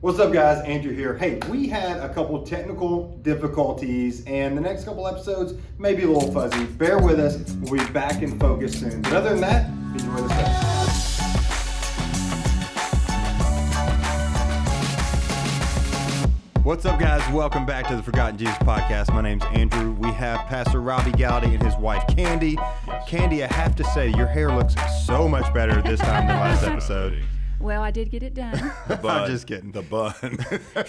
What's up, guys? Andrew here. Hey, we had a couple technical difficulties, and the next couple episodes may be a little fuzzy. Bear with us. We'll be back in focus soon. But other than that, enjoy the stuff. What's up, guys? Welcome back to the Forgotten Jesus Podcast. My name's Andrew. We have Pastor Robbie Gowdy and his wife, Candy. Candy, I have to say, your hair looks so much better this time than last episode. Well, I did get it done. I'm just kidding. The bun.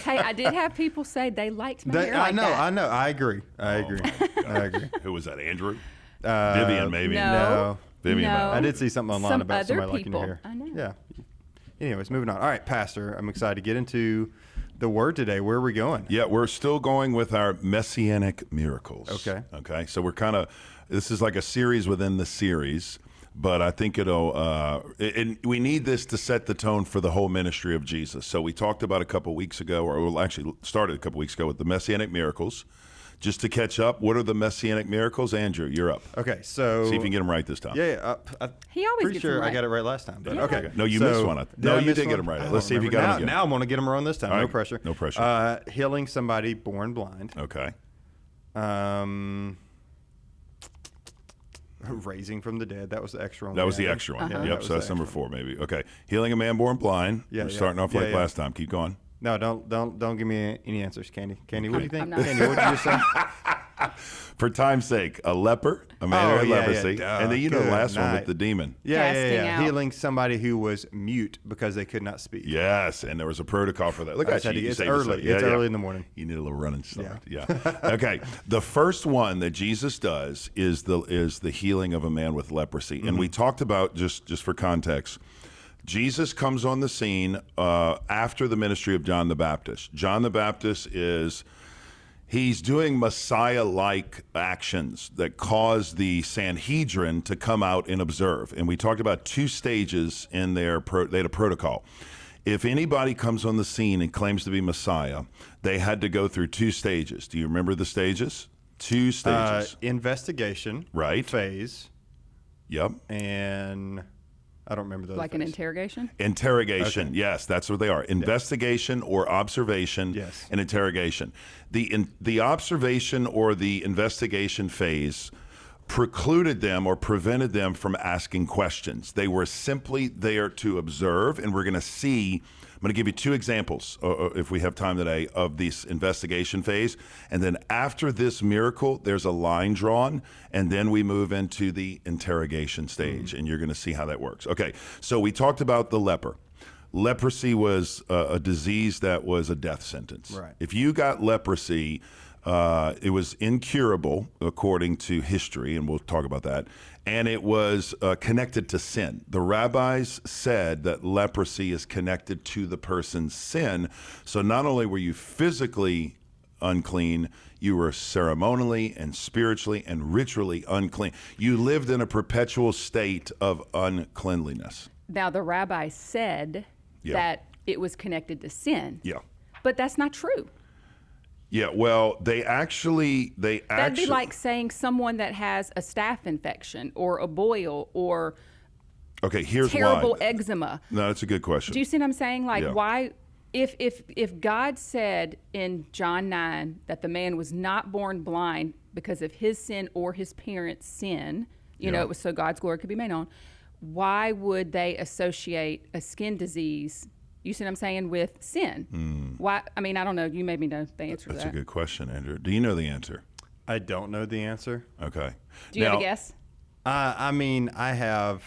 Hey, I did have people say they liked my hair like that. I know. I agree. I agree. Who was that? Andrew? Vivian, maybe. No. Vivian. No. I did see something online about other somebody liking people. your hair. I know. Yeah. Anyways, moving on. All right, Pastor, I'm excited to get into the word today. Where are we going? Yeah, we're still going with our Messianic miracles. Okay. So we're this is like a series within the series, but I think we need this to set the tone for the whole ministry of Jesus. So we talked about a couple weeks ago, or we'll actually started a couple weeks ago with the Messianic miracles. Just to catch up, what are the Messianic miracles? Andrew, you're up. Okay, so... See if you can get them right this time. Yeah. He always pretty gets sure them right. I got it right last time. But okay. No, you missed one. No, you did get them right. Let's see if you got them again. Now I'm going to get them wrong this time. All No right. pressure. No pressure. Healing somebody born blind. Okay. Raising from the dead. That was the extra one. That was the extra one. Uh-huh. Yep, so that's number 4 maybe. Okay. Healing a man born blind. Yeah, We're starting off like last time. Keep going. No, don't give me any answers, Candy. Candy, what do you think? I'm not. Candy, what did you just say? For time's sake, a leper, a man who had leprosy, and then the last one with the demon. Casting out. Healing somebody who was mute because they could not speak. Yes, and there was a protocol for that. Look at you. It's early. It's early in the morning. You need a little running start. Yeah. Okay. The first one that Jesus does is the healing of a man with leprosy, and we talked about just for context. Jesus comes on the scene after the ministry of John the Baptist. John the Baptist he's doing Messiah-like actions that cause the Sanhedrin to come out and observe. And we talked about 2 stages in they had a protocol. If anybody comes on the scene and claims to be Messiah, they had to go through 2 stages. Do you remember the stages? 2 stages. Investigation. Right. Phase. Yep. And... I don't remember the Like an interrogation? Interrogation, Okay. yes, that's what they are. Investigation or observation, Yes. and interrogation. The observation or the investigation phase precluded them or prevented them from asking questions. They were simply there to observe, and we're going to see, I'm going to give you 2 examples, if we have time today, of this investigation phase. And then after this miracle, there's a line drawn, and then we move into the interrogation stage, and you're going to see how that works. Okay, so we talked about the leper. Leprosy was a disease that was a death sentence. Right. If you got leprosy, it was incurable according to history, and we'll talk about that. And it was connected to sin. The rabbis said that leprosy is connected to the person's sin. So not only were you physically unclean, you were ceremonially and spiritually and ritually unclean. You lived in a perpetual state of uncleanliness. Now, the rabbi said that it was connected to sin. Yeah. But that's not true. Yeah, well, that'd be like saying someone that has a staph infection or a boil or here's terrible why. eczema. No, that's a good question. Do you see what I'm saying? Like, Yeah. why, if God said in John 9 that the man was not born blind because of his sin or his parents' sin, it was so God's glory could be made known, why would they associate a skin disease, you see what I'm saying, with sin? Why? I mean, I don't know. You maybe know the answer to that. That's a good question, Andrew. Do you know the answer? I don't know the answer. Okay. Do you have a guess? I mean, I have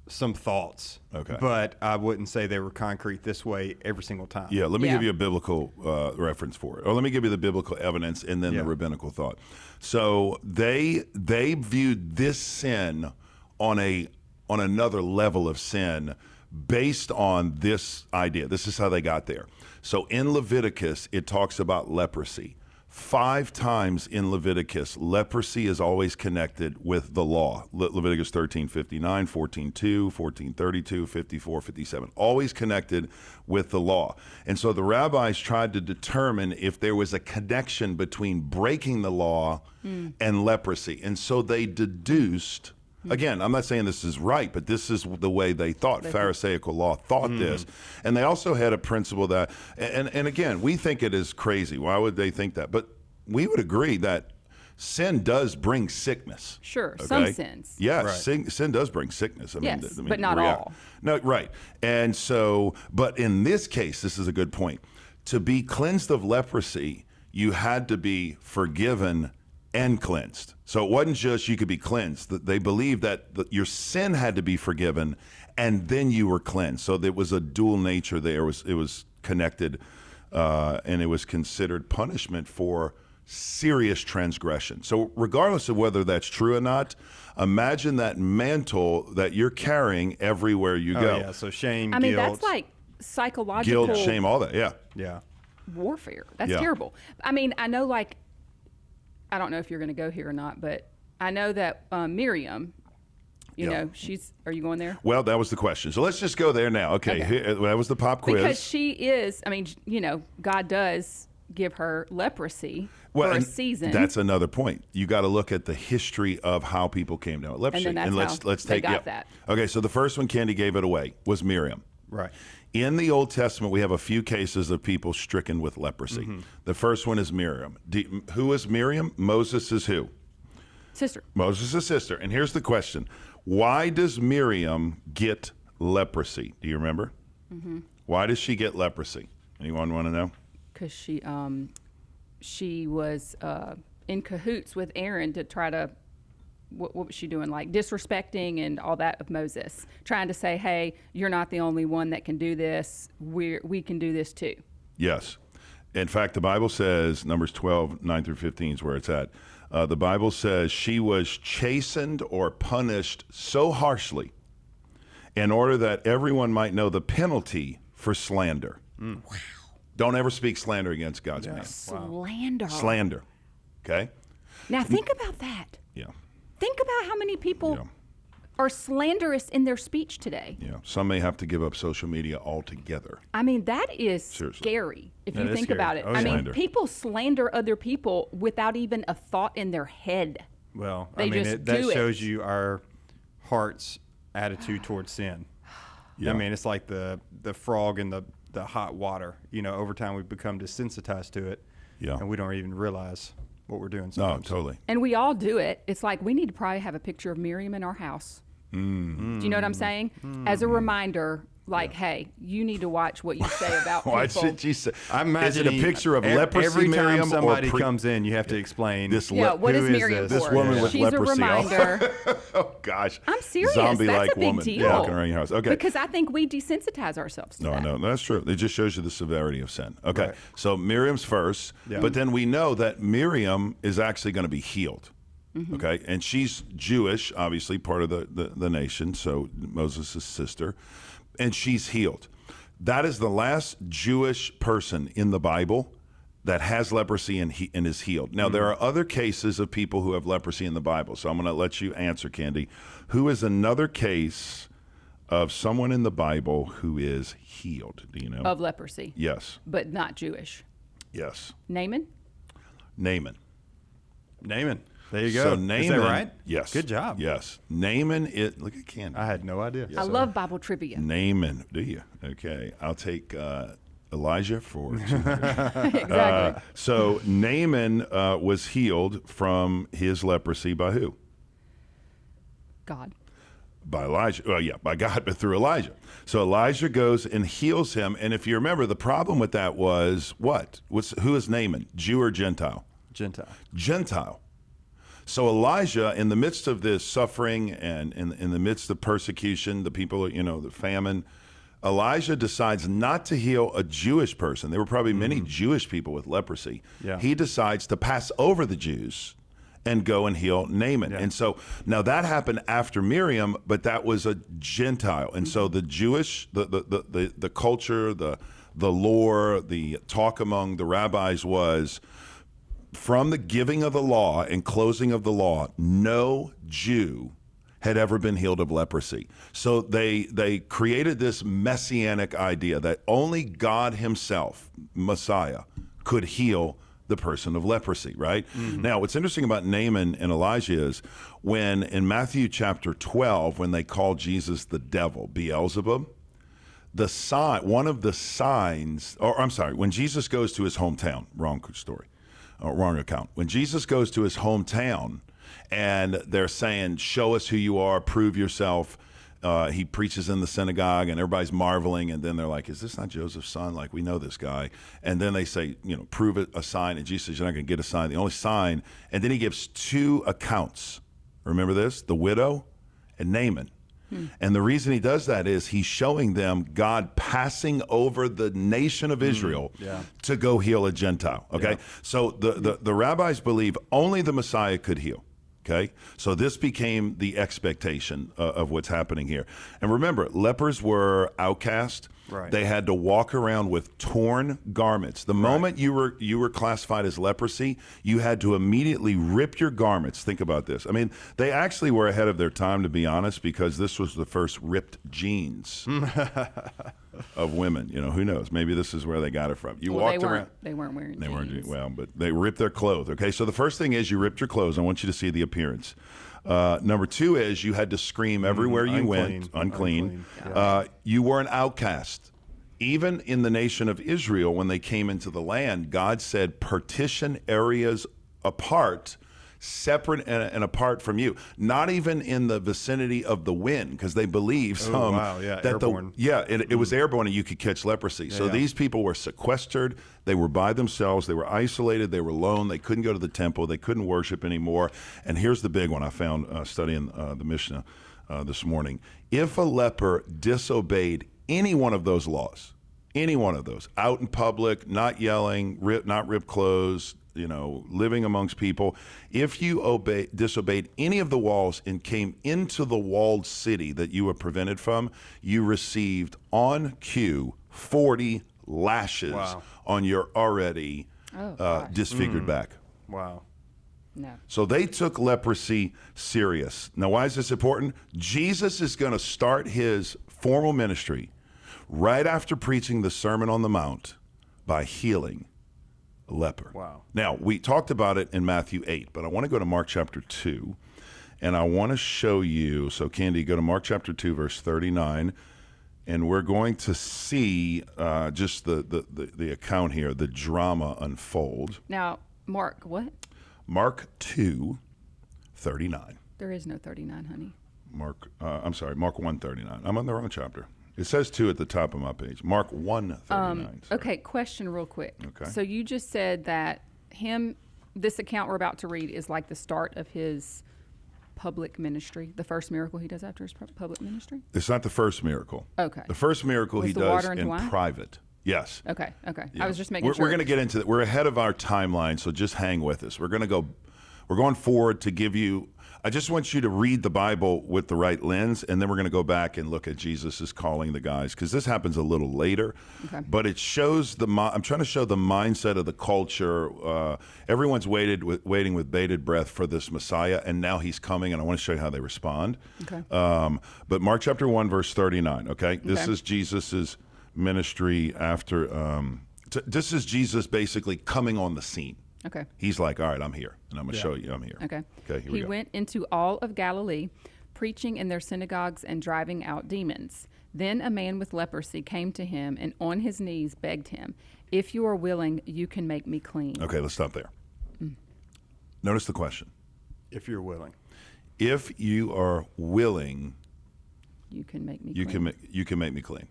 some thoughts. Okay. But I wouldn't say they were concrete this way every single time. Yeah, let me give you a biblical reference for it. Or let me give you the biblical evidence and then the rabbinical thought. So they viewed this sin on another level of sin based on this idea. This is how they got there. So in Leviticus, it talks about leprosy. 5 times in Leviticus, leprosy is always connected with the law. Leviticus 13:59, 14:2, 14:32, 54, 57, always connected with the law. And so the rabbis tried to determine if there was a connection between breaking the law and leprosy. And so they deduced Again, I'm not saying this is right, but this is the way they thought. Pharisaical law thought this. And they also had a principle that, and again, we think it is crazy. Why would they think that? But we would agree that sin does bring sickness. Sure, okay? some sins. Yes, right. sin does bring sickness. Yes, but not all. No, right. And so, but in this case, this is a good point. To be cleansed of leprosy, you had to be forgiven and cleansed. So it wasn't just you could be cleansed. They believed that your sin had to be forgiven and then you were cleansed. So there was a dual nature there. It was connected, and it was considered punishment for serious transgression. So regardless of whether that's true or not, imagine that mantle that you're carrying everywhere you go. Yeah, so shame, I mean, guilt. that's like psychological Guilt, shame, all that, yeah. Yeah. warfare. That's Yeah. terrible. I mean, I know, like, I don't know if you're going to go here or not, but I know that Miriam, you Yeah. know, are you going there? Well, that was the question. So let's just go there now. Okay, Here, that was the pop quiz. Because she is, I mean, you know, God does give her leprosy for a and season. That's another point. You got to look at the history of how people came down with leprosy. And then that's how let's they take got that. Okay, so the first one Candy gave it away was Miriam. Right. In the Old Testament, we have a few cases of people stricken with leprosy. The first one is Miriam. Who is Miriam? Moses is who? Sister. Moses' sister. And here's the question. Why does Miriam get leprosy? Do you remember? Why does she get leprosy? Anyone want to know? Because she was in cahoots with Aaron to try to, what was she doing? Like disrespecting and all that of Moses, trying to say, hey, you're not the only one that can do this. We can do this too. Yes. In fact, the Bible says, Numbers 12, 9 through 15 is where it's at. The Bible says she was chastened or punished so harshly in order that everyone might know the penalty for slander. Wow. Don't ever speak slander against God's man. Slander. Slander. Okay? Now think about that. Yeah. Think about how many people Yeah. are slanderous in their speech today. Yeah. Some may have to give up social media altogether. I mean, that is Seriously. scary if That you is think scary. about it. Oh, I yeah. mean, Slander. people slander other people without even a thought in their head. Well, They I mean, just that do it. shows you our heart's attitude towards sin. Yeah. I mean, it's like the frog in the hot water. You know, over time we've become desensitized to it, Yeah. and we don't even realize what we're doing No, sometimes. totally. And we all do it. It's like we need to probably have a picture of Miriam in our house. Do you know what I'm saying? As a reminder, like, hey, you need to watch what you say about Why people. should you say? I'm Is it a imagining picture of leprosy, every time Miriam, somebody or comes in, you have to explain this Yeah, what who is is Miriam this? for? This woman with She's leprosy. a reminder. Oh gosh. I'm serious. Zombie-like That's a big woman deal. walking around your house. Okay. Because I think we desensitize ourselves to No, that. no, that's true. It just shows you the severity of sin. Okay, Right. so Miriam's first, Yeah. but then we know that Miriam is actually going to be healed. Okay, and she's Jewish, obviously part of the nation, so Moses' sister, and she's healed. That is the last Jewish person in the Bible that has leprosy and is healed. Now, there are other cases of people who have leprosy in the Bible, so I'm going to let you answer, Candy. Who is another case of someone in the Bible who is healed? Do you know? Of leprosy, Yes. but not Jewish. Yes. Naaman? Naaman. Naaman. There you go. So Naaman, Is that right? Yes. Good job. Yes. Naaman, look at Candy. I had no idea. I love Bible trivia. Naaman, do you? Okay. I'll take Elijah for Exactly. So Naaman was healed from his leprosy by who? God. By Elijah. Well, yeah, by God, but through Elijah. So Elijah goes and heals him. And if you remember, the problem with that was what? Who is Naaman? Jew or Gentile? Gentile. Gentile. So Elijah, in the midst of this suffering and in the midst of persecution, the people, the famine, Elijah decides not to heal a Jewish person. There were probably many Jewish people with leprosy. Yeah. He decides to pass over the Jews and go and heal Naaman. Yeah. And so now that happened after Miriam, but that was a Gentile. And so the Jewish, the culture, the lore, the talk among the rabbis was, from the giving of the law and closing of the law, no Jew had ever been healed of leprosy. So they created this messianic idea that only God himself, Messiah, could heal the person of leprosy, right? Now, what's interesting about Naaman and Elijah is when in Matthew chapter 12, when they call Jesus the devil, Beelzebub, one of the signs, or I'm sorry, when Jesus goes to his hometown, wrong story, wrong account. When Jesus goes to his hometown and they're saying, show us who you are, prove yourself. He preaches in the synagogue and everybody's marveling. And then they're like, is this not Joseph's son? Like, we know this guy. And then they say, prove it, a sign. And Jesus says, you're not going to get a sign. The only sign. And then he gives two accounts. Remember this? The widow and Naaman. And the reason he does that is he's showing them God passing over the nation of Israel to go heal a Gentile. Okay. Yeah. So the rabbis believe only the Messiah could heal. Okay, so this became the expectation of what's happening here. And remember, lepers were outcast. Right. They had to walk around with torn garments. The moment you were classified as leprosy, you had to immediately rip your garments. Think about this. I mean, they actually were ahead of their time, to be honest, because this was the first ripped jeans of women. Who knows? Maybe this is where they got it from. You walked around. They weren't wearing jeans. But they ripped their clothes. Okay, so the first thing is you ripped your clothes. I want you to see the appearance. Number two is you had to scream everywhere you went, unclean. You were an outcast. Even in the nation of Israel, when they came into the land, God said, partition areas apart, separate and apart from you. Not even in the vicinity of the wind, because they believe that airborne. It was airborne and you could catch leprosy. So these people were sequestered. They were by themselves. They were isolated. They were alone. They couldn't go to the temple. They couldn't worship anymore. And here's the big one I found studying the Mishnah this morning. If a leper disobeyed any one of those laws, any one of those, out in public, not yelling, not rip clothes, living amongst people, if you disobeyed any of the walls and came into the walled city that you were prevented from, you received on cue 40 lashes on your already disfigured back. Wow. No. So they took leprosy serious. Now, why is this important? Jesus is going to start his formal ministry right after preaching the Sermon on the Mount by healing a leper. Wow. Now, we talked about it in Matthew 8, but I want to go to Mark chapter 2, and I want to show you. So, Candy, go to Mark chapter 2, verse 39, and we're going to see just the account here, the drama unfold. Now, Mark, what? Mark 2, 39. There is no 39, honey. Mark 1:39. I'm on the wrong chapter. It says 2 at the top of my page. Mark 1:39. Okay, question real quick. Okay. So you just said that this account we're about to read is like the start of his public ministry, the first miracle he does after his public ministry? It's not the first miracle. Okay. The first miracle he does in private. Yes. Okay. Yeah. I was just making sure. We're going to get into that. We're ahead of our timeline, so just hang with us. We're going forward to give you. I just want you to read the Bible with the right lens, and then we're going to go back and look at Jesus' calling the guys, because this happens a little later. Okay. But it shows I'm trying to show the mindset of the culture. Everyone's waiting with bated breath for this Messiah, and now he's coming, and I want to show you how they respond. Okay. But Mark chapter 1, verse 39. Okay. This is Jesus's ministry after. This is Jesus basically coming on the scene. Okay. He's like, all right, I'm here, and I'm going to show you I'm here. Okay. Okay, here we go. He went into all of Galilee, preaching in their synagogues and driving out demons. Then a man with leprosy came to him and on his knees begged him, if you are willing, you can make me clean. Okay, let's stop there. Notice the question. If you're willing. If you are willing, you can make me clean. You can make me clean.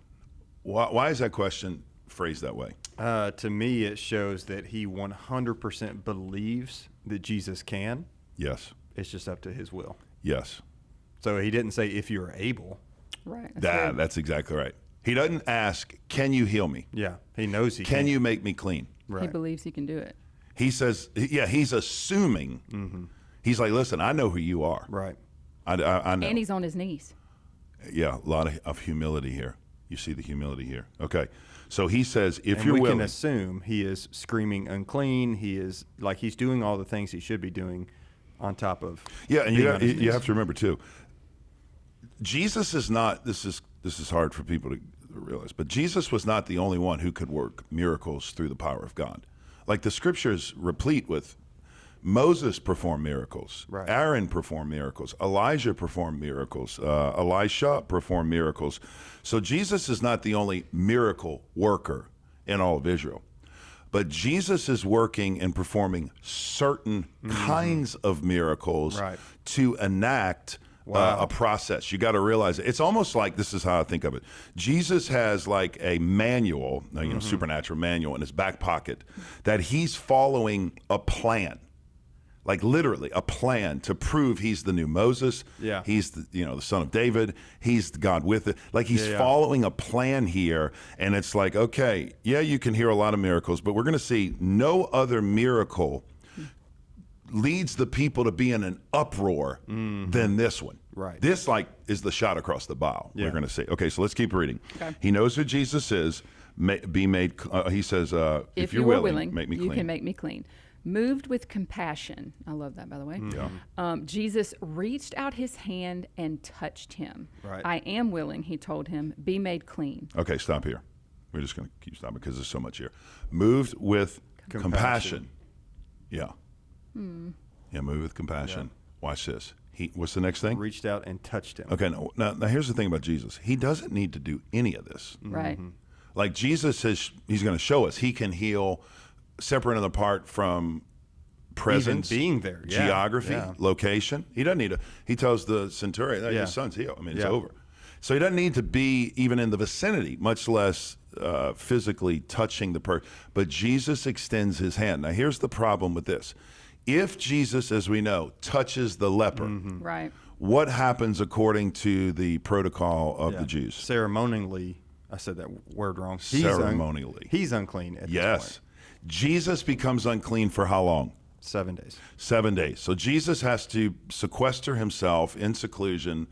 Why is that question phrased that way? To me, it shows that he 100% believes that Jesus can. Yes. It's just up to his will. Yes. So he didn't say if you're able. Right. That's exactly right. He doesn't ask, can you heal me? Yeah. He knows he can. Can you make me clean? Right. He believes he can do it. He says, he's assuming. Mm-hmm. He's like, listen, I know who you are. Right. I know. And he's on his knees. Yeah, a lot of humility here. You see the humility here. Okay. So he says, if you're willing. We can assume he is screaming unclean. He is like he's doing all the things he should be doing on top of. Yeah, and you have to remember too, Jesus is not, this is hard for people to realize, but Jesus was not the only one who could work miracles through the power of God. Like the scriptures replete with Moses performed miracles. Right. Aaron performed miracles. Elijah performed miracles. Elisha performed miracles. So Jesus is not the only miracle worker in all of Israel. But Jesus is working and performing certain kinds of miracles Right. to enact a process. You got to realize it. It's almost like, this is how I think of it. Jesus has like a manual, supernatural manual in his back pocket that he's following a plan. Like literally a plan to prove he's the new Moses. Yeah. He's the, the son of David. He's the God with it. Like he's following a plan here. And it's like, okay, yeah, you can hear a lot of miracles, but we're going to see no other miracle leads the people to be in an uproar than this one. Right. This like is the shot across the bow. Yeah. We're going to see. Okay, so let's keep reading. Okay. He knows who Jesus is. Be made. He says, if you're you are willing, make me you clean. can make me clean. Moved with compassion. I love that, by the way. Jesus reached out his hand and touched him. Right. I am willing, he told him, be made clean. Okay, stop here. We're just going to keep stopping because there's so much here. Moved with compassion. Yeah. Yeah, moved with compassion. Watch this. What's the next thing? Reached out and touched him. Okay, now here's the thing about Jesus. He doesn't need to do any of this. Right. Like Jesus says, he's going to show us he can heal separate and apart from presence, Even being there, yeah, geography, yeah. location. He doesn't need to. He tells the centurion, Yeah. his son's healed. I mean, it's over. So he doesn't need to be even in the vicinity, much less physically touching the person. But Jesus extends his hand. Now, here's the problem with this. If Jesus, as we know, touches the leper, Right. what happens according to the protocol of the Jews? Ceremonially, I said that word wrong. Ceremonially. He's unclean at this Yes. point. Jesus becomes unclean for how long? 7 days. 7 days. So Jesus has to sequester himself in seclusion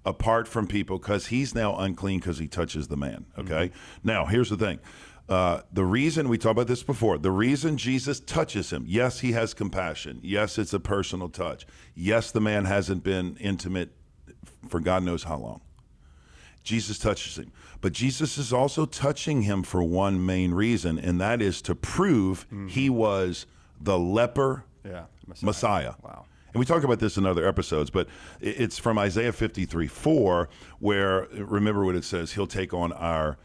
apart from people because he's now unclean because he touches the man. Okay. Now, here's the thing. The reason, we talked about this before, the reason Jesus touches him, yes, he has compassion. Yes, it's a personal touch. Yes, the man hasn't been intimate for God knows how long. Jesus touches him. But Jesus is also touching him for one main reason, and that is to prove he was the leper Messiah. Wow. And we talk about this in other episodes, but it's from Isaiah 53:4, where, remember what it says, he'll take on our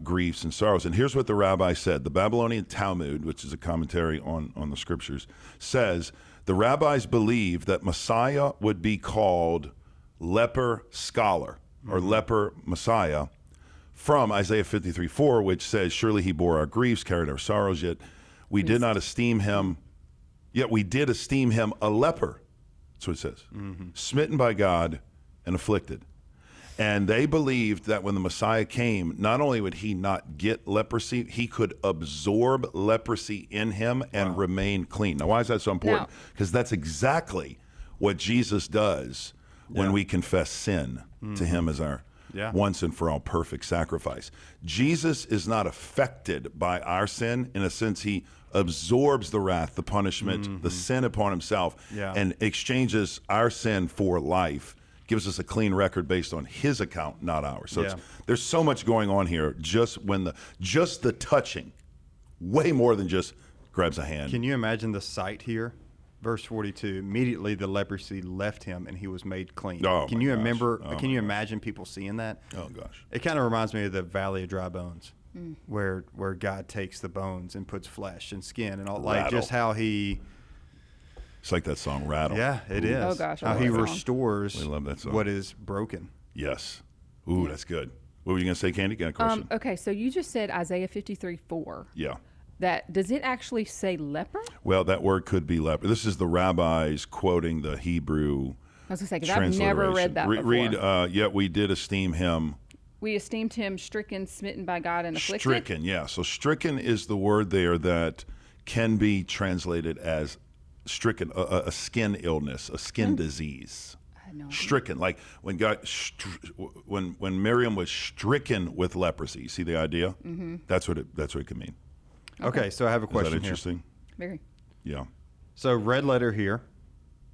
griefs and sorrows. And here's what the rabbi said. The Babylonian Talmud, which is a commentary on the scriptures, says the rabbis believed that Messiah would be called leper scholar or leper Messiah from Isaiah 53:4, which says, surely he bore our griefs, carried our sorrows, yet we did not esteem him, yet we did esteem him a leper. That's what it says. Smitten by God and afflicted. And they believed that when the Messiah came, not only would he not get leprosy, he could absorb leprosy in him and remain clean. Now, why is that so important? Because that's exactly what Jesus does when we confess sin to him as our once and for all perfect sacrifice. Jesus is not affected by our sin. In a sense, he absorbs the wrath, the punishment, the sin upon himself, and exchanges our sin for life, gives us a clean record based on his account, not ours. So there's so much going on here. Just the touching, way more than just grabs a hand. Can you imagine the sight here? Verse 42, immediately the leprosy left him and he was made clean. Oh, can my you gosh. remember, Oh, can my you gosh. imagine people seeing that? Oh, gosh. It kind of reminds me of the Valley of Dry Bones, where God takes the bones and puts flesh and skin and all, like Rattle. just how he, It's like that song, Rattle. yeah, it is. Oh, gosh, I How love he that song. restores We love that song. what is broken. Yes. Ooh, that's good. What were you going to say, Candy? Got a question? Okay, so you just said Isaiah 53:4. Yeah. That does it actually say leper? Well, that word could be leper. This is the rabbis quoting the Hebrew I was gonna say because I've never read that before. Read, yet we did esteem him We esteemed him stricken, smitten by God, and afflicted. stricken. Yeah, so stricken is the word there that can be translated as stricken, a skin illness, a skin disease. I had no idea. Stricken, like when God, when Miriam was stricken with leprosy. See the idea? Mm-hmm. That's what it could mean. Okay, so I have a Is question that here. interesting? Very. Yeah. So red letter here,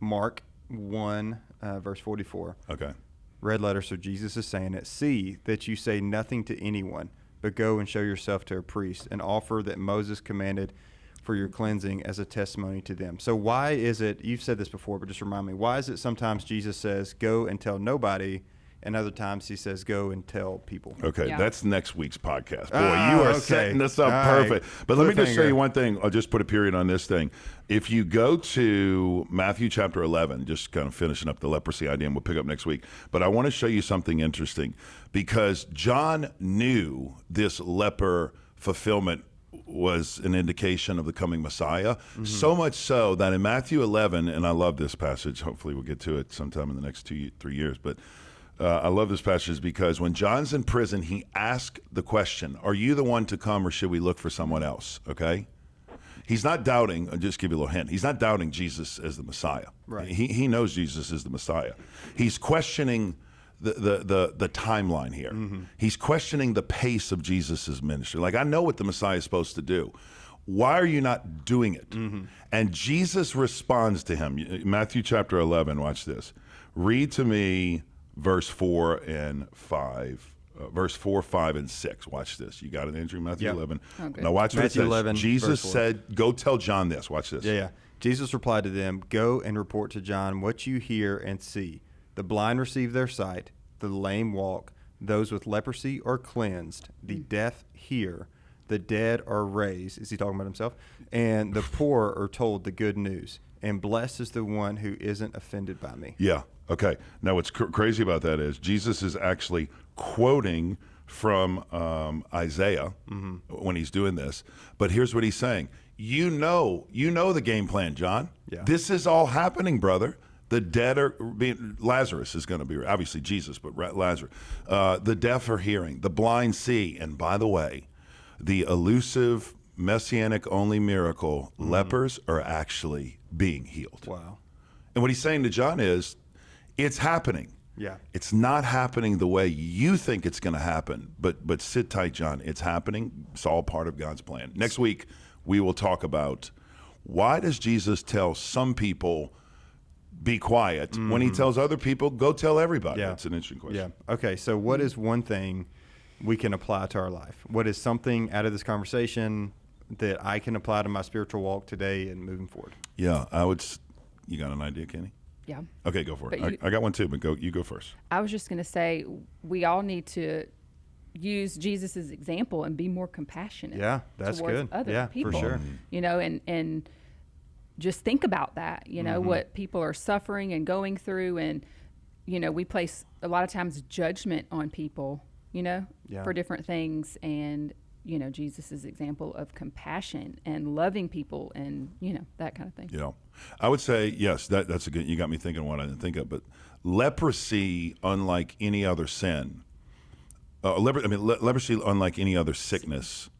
Mark 1, verse 44. Okay. Red letter, so Jesus is saying it. See that you say nothing to anyone, but go and show yourself to a priest and offer that Moses commanded for your cleansing as a testimony to them. So why is it, you've said this before, but just remind me, why is it sometimes Jesus says, go and tell nobody, and other times he says, go and tell people? Okay, Yeah. that's next week's podcast. Boy, you are okay. setting this up All perfect. right. But let me just show Cliffhanger. you one thing. I'll just put a period on this thing. If you go to Matthew chapter 11, just kind of finishing up the leprosy idea, and we'll pick up next week. But I want to show you something interesting because John knew this leper fulfillment was an indication of the coming Messiah. So much so that in Matthew 11, and I love this passage. Hopefully we'll get to it sometime in the next 2-3 years. But I love this passage because when John's in prison, he asked the question, are you the one to come or should we look for someone else? Okay? He's not doubting, I'll just give you a little hint, he's not doubting Jesus as the Messiah. Right. He knows Jesus is the Messiah. He's questioning the timeline here. He's questioning the pace of Jesus's ministry. Like, I know what the Messiah is supposed to do. Why are you not doing it? And Jesus responds to him. Matthew chapter 11, watch this. Read to me verse 4 and 5. Verse 4, 5, and 6. Watch this. You got it, Andrew? Matthew 11. Okay. Now watch what it Matthew says. 11, Jesus verse 4. said, go tell John this. Watch this. Yeah. Jesus replied to them, go and report to John what you hear and see. The blind receive their sight, the lame walk, those with leprosy are cleansed, the deaf hear, the dead are raised. Is he talking about himself? And the poor are told the good news. And blessed is the one who isn't offended by me. Yeah. Okay. Now, what's crazy about that is Jesus is actually quoting from Isaiah when he's doing this. But here's what he's saying. You know the game plan, John. Yeah. This is all happening, brother. The dead are being, Lazarus is going to be, obviously Jesus, but Lazarus. The deaf are hearing, the blind see. And by the way, the elusive Messianic only miracle, lepers are actually being healed. Wow. And what he's saying to John is, it's happening. Yeah. It's not happening the way you think it's going to happen, but sit tight, John. It's happening. It's all part of God's plan. Next week, we will talk about why does Jesus tell some people be quiet when he tells other people go tell everybody? Yeah. That's an interesting question. Yeah. Okay. So what is one thing we can apply to our life? What is something out of this conversation that I can apply to my spiritual walk today and moving forward? Yeah, you got an idea, Kenny? Yeah. Okay, go for it. But I got one too, but you go first. I was just going to say we all need to use Jesus's example and be more compassionate. Yeah, that's towards good. Other Yeah, people, for sure. You know, and just think about that. You know what people are suffering and going through, and you know we place a lot of times judgment on people. You know, Yeah. for different things, and you know Jesus's example of compassion and loving people, and you know that kind of thing. You know, I would say yes. That's a good. You got me thinking what I didn't think of. But leprosy, unlike any other sin, leprosy, unlike any other sickness,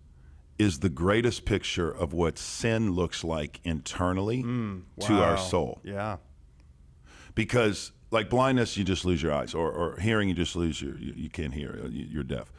is the greatest picture of what sin looks like internally to our Wow. soul. Yeah. Because like blindness, you just lose your eyes, or hearing, you just lose you can't hear. You're deaf.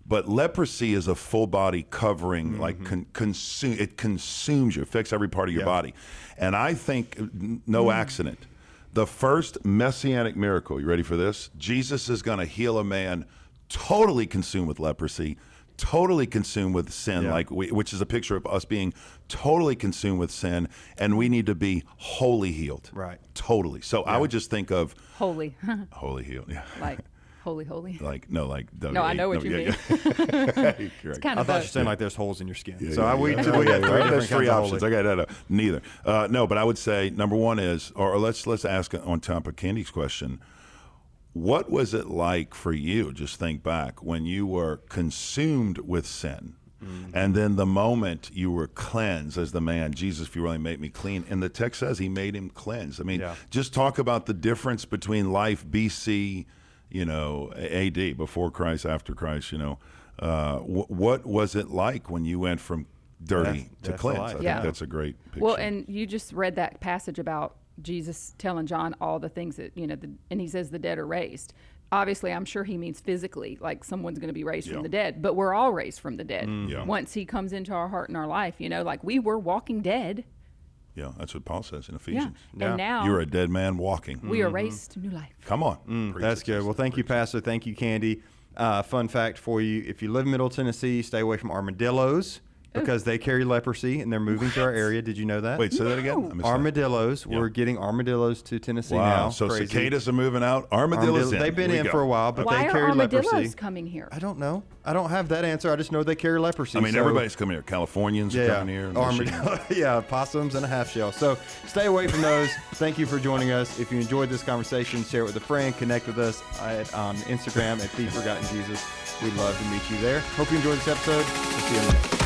But leprosy is a full body covering, like it consumes you, affects every part of your Yeah. body. And I think, no accident, the first Messianic miracle, you ready for this? Jesus is going to heal a man totally consumed with leprosy, totally consumed with sin, Yeah. which is a picture of us being totally consumed with sin, and we need to be wholly healed. Right. Totally. So I would just think of Holy, wholly healed. Yeah. like holy. Like no, like No, I know what you mean. Correct. It's kind I of thought you were both. saying like there's holes in your skin. Yeah, so yeah, we yeah. got three There's different three kinds of options. holy. I got neither. No, but I would say number one is, or let's ask on top of Candy's question. What was it like for you? Just think back when you were consumed with sin, and then the moment you were cleansed as the man, Jesus, if you really make me clean. And the text says he made him cleansed. I mean, Yeah. just talk about the difference between life BC, AD, before Christ, after Christ, what was it like when you went from dirty Death to to cleansed? life. I Yeah. think that's a great picture. Well, and you just read that passage about Jesus telling John all the things that, and he says the dead are raised. Obviously, I'm sure he means physically, like someone's going to be raised Yeah. from the dead, but we're all raised from the dead. Yeah. Once he comes into our heart and our life, like we were walking dead. Yeah, that's what Paul says in Ephesians. Yeah. And now You're a dead man walking. we are raised to new life. Come on. Preach That's it, good. sister. Well, thank you, Preach it. Pastor. Thank you, Candy. Fun fact for you: if you live in Middle Tennessee, stay away from armadillos because they carry leprosy and they're moving to our area. Did you know that? Wait, say that again. I missed that. Armadillos. We're getting armadillos to Tennessee Wow. now. So Crazy. cicadas are moving out. Armadillos in. They've been Here in we for go. a while, but Why they are carry armadillos leprosy. coming here? I don't know. I don't have that answer. I just know they carry leprosy. I mean, so- everybody's coming here. Californians are coming here. Armadillo, yeah, possums and a half shell. So stay away from those. Thank you for joining us. If you enjoyed this conversation, share it with a friend. Connect with us on Instagram at The Forgotten Jesus. We'd love to meet you there. Hope you enjoyed this episode. We'll see you on the next.